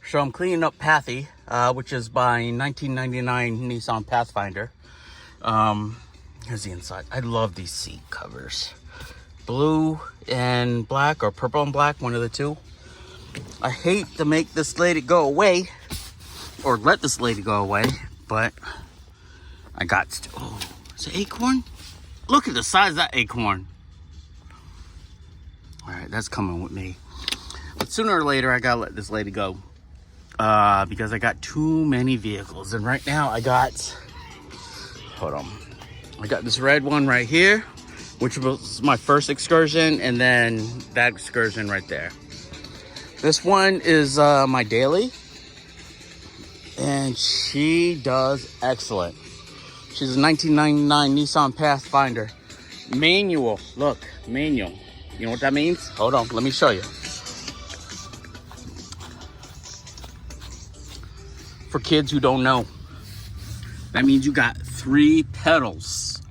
So I'm cleaning up Pathy, which is my 1999 Nissan Pathfinder. Here's the inside. I love these seat covers. Blue and black, or purple and black, one of the two. I hate to make this lady go away, or let this lady go away, but I got to. Oh, it's an acorn? Look at the size of that acorn. All right, that's coming with me. But sooner or later, I gotta let this lady go. Because I got too many vehicles. And right now I got, hold on. I got this red one right here, which was my first excursion, and then that excursion right there. This one is my daily, and she does excellent. She's a 1999 Nissan Pathfinder. Manual, look, manual. You know what that means? Hold on, let me show you. For kids who don't know, that means you got 3 pedals.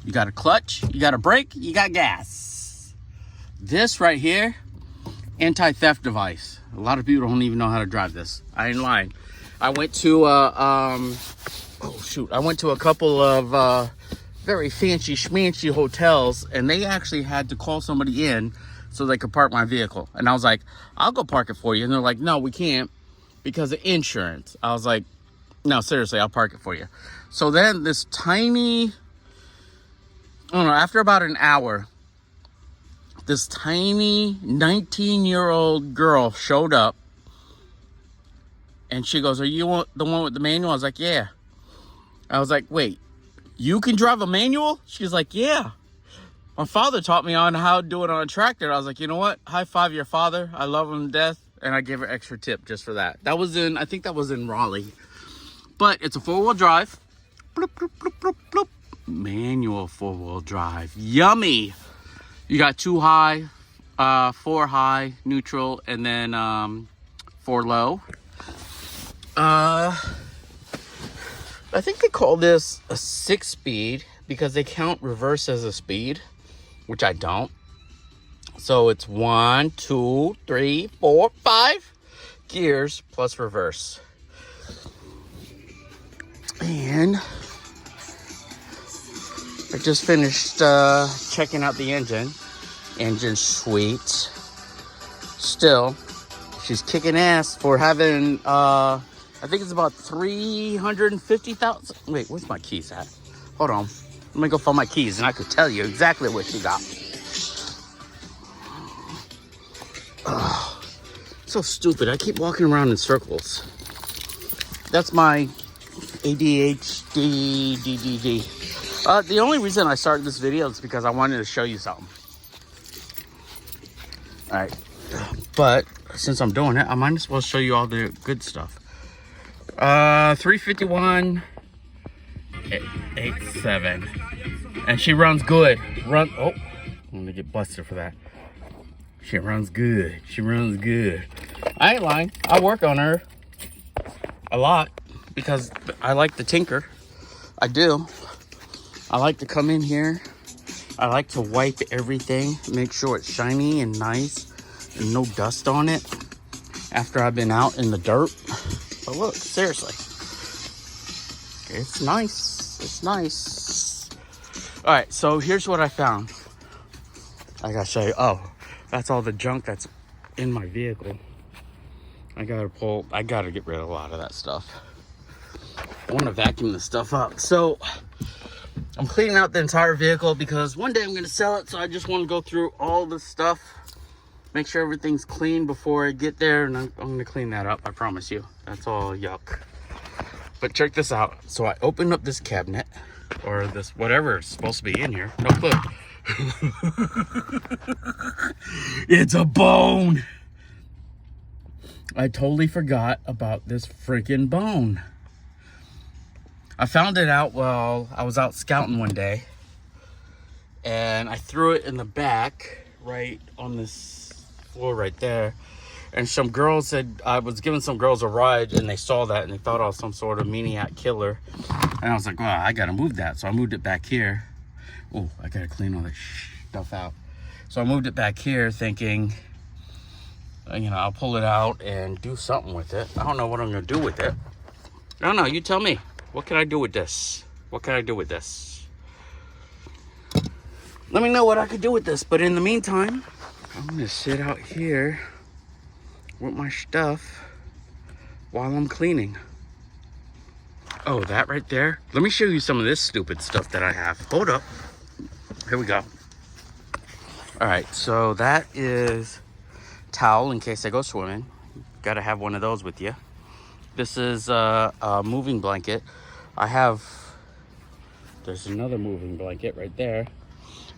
You got a clutch, you got a brake, you got gas. This right here, anti-theft device. A lot of people don't even know how to drive this. I ain't lying. I went to I went to a couple of very fancy schmancy hotels, and they actually had to call somebody in so they could park my vehicle. And I was like, I'll go park it for you. And they're like, no, we can't, because of insurance. I was like, no, seriously, I'll park it for you. So then this tiny, I don't know, after about an hour, this tiny 19-year-old girl showed up, and she goes, are you the one with the manual? I was like, yeah. I was like, wait, you can drive a manual? She's like, yeah. My father taught me on how to do it on a tractor. I was like, you know what? High five your father. I love him to death. And I gave her extra tip just for that. That was in, I think that was in Raleigh. But it's a 4-wheel drive. Bloop, bloop, bloop, bloop, bloop. Manual 4-wheel drive. Yummy. You got 2 high, 4 high, neutral, and then 4 low. I think they call this a 6-speed because they count reverse as a speed, which I don't. So it's 1, 2, 3, 4, 5 gears plus reverse. And I just finished checking out the engine. Engine's sweet. Still, she's kicking ass for having, I think it's about 350,000. Wait, where's my keys at? Hold on. Let me go find my keys and I could tell you exactly what she got. Oh, so stupid. I keep walking around in circles. That's my ADHD, DDD. The only reason I started this video is because I wanted to show you something. All right. But since I'm doing it, I might as well show you all the good stuff. 351, 87. And she runs good. Oh, I'm gonna get busted for that. She runs good. She runs good. I ain't lying. I work on her a lot because I like to tinker. I do. I like to come in here. I like to wipe everything, make sure it's shiny and nice and no dust on it after I've been out in the dirt. But look, seriously, it's nice. It's nice. All right, so here's what I found. I gotta show you. Oh, that's all the junk that's in my vehicle. I gotta get rid of a lot of that stuff. I want to vacuum this stuff up. So I'm cleaning out the entire vehicle because one day I'm going to sell it. So I just want to go through all the stuff, make sure everything's clean before I get there. And I'm going to clean that up. I promise you. That's all yuck. But check this out. So I opened up this cabinet, or this, whatever is supposed to be in here. No clue. It's a bone. I totally forgot about this freaking bone. I found it out while I was out scouting one day, and I threw it in the back right on this floor right there. And some girls said, I was giving some girls a ride, and they saw that and they thought I was some sort of maniac killer. And I was like, well, I gotta move that. So I moved it back here. Oh, I gotta clean all this stuff out. So I moved it back here thinking, You know, I'll pull it out and do something with it. I don't know what I'm gonna do with it. I don't know, you tell me. What can I do with this? What can I do with this? Let me know what I could do with this. But in the meantime, I'm gonna sit out here with my stuff while I'm cleaning. Oh, that right there. Let me show you some of this stupid stuff that I have. Hold up. Here we go. All right, so that is towel in case I go swimming. Gotta have one of those with you. This is a moving blanket. There's another moving blanket right there.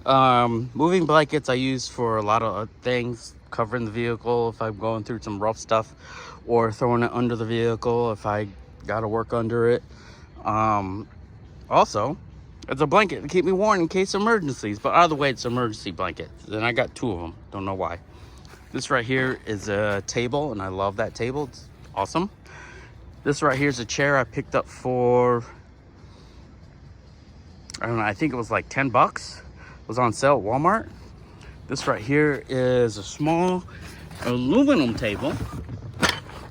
Moving blankets I use for a lot of things, covering the vehicle if I'm going through some rough stuff, or throwing it under the vehicle if I gotta work under it. Also, it's a blanket to keep me warm in case of emergencies, but either way, it's an emergency blanket. Then I got two of them, don't know why. This right here is a table, and I love that table, it's awesome. This right here is a chair I picked up for, I don't know, I think it was like 10 bucks. It was on sale at Walmart. This right here is a small aluminum table,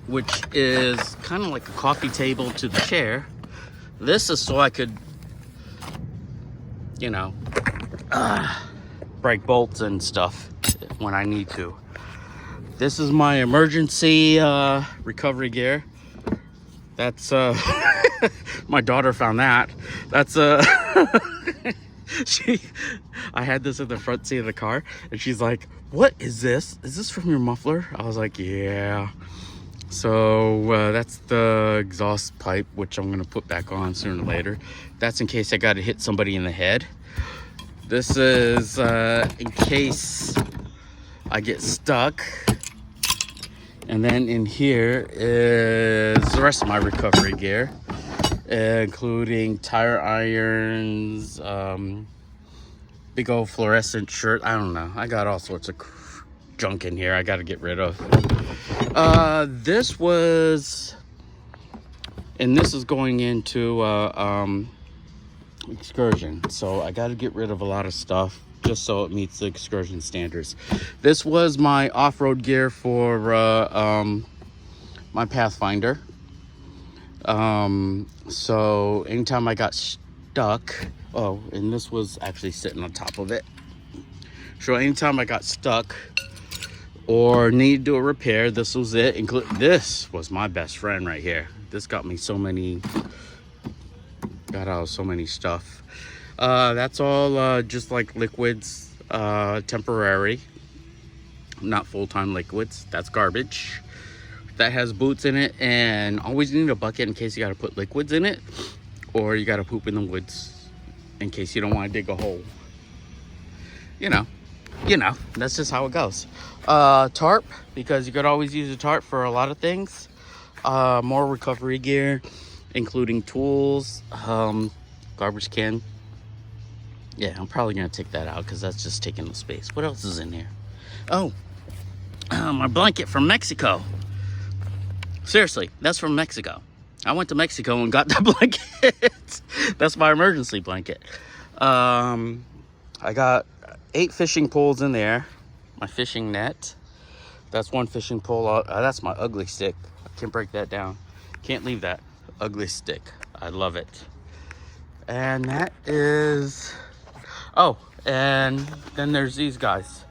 which is kind of like a coffee table to the chair. This is so I could, you know, break bolts and stuff when I need to. This is my emergency recovery gear. That's my daughter found that. That's I had this in the front seat of the car, and she's like, "What is this? Is this from your muffler?" I was like, "Yeah." So that's the exhaust pipe, which I'm gonna put back on sooner or later. That's in case I gotta hit somebody in the head. This is in case I get stuck. And then in here is the rest of my recovery gear, including tire irons, big old fluorescent shirt. I don't know. I got all sorts of junk in here I got to get rid of. This is going into excursion, so I got to get rid of a lot of stuff just so it meets the excursion standards. This was my off-road gear for my Pathfinder. So anytime I got stuck, oh, and this was actually sitting on top of it. So anytime I got stuck or needed to do a repair, this was it. This was my best friend right here. This got me so many, got out of so many stuff. That's all just like liquids, temporary, not full-time liquids. That's garbage. That has boots in it, and always need a bucket in case you got to put liquids in it, or you got to poop in the woods in case you don't want to dig a hole. You know, that's just how it goes. Tarp, because you could always use a tarp for a lot of things. More recovery gear, including tools, garbage can. Yeah, I'm probably gonna take that out because that's just taking the space. What else is in here? Oh, my blanket from Mexico. Seriously, that's from Mexico. I went to Mexico and got that blanket. That's my emergency blanket. I got 8 fishing poles in there. My fishing net. That's one fishing pole. That's my ugly stick. I can't break that down. Can't leave that ugly stick. I love it. And that is... Oh, and then there's these guys.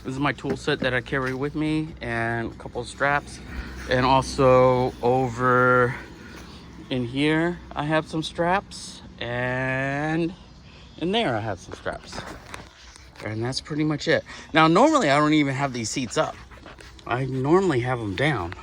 This is my tool set that I carry with me, and a couple of straps. And also over in here, I have some straps. And in there, I have some straps. And that's pretty much it. Now, normally, I don't even have these seats up. I normally have them down.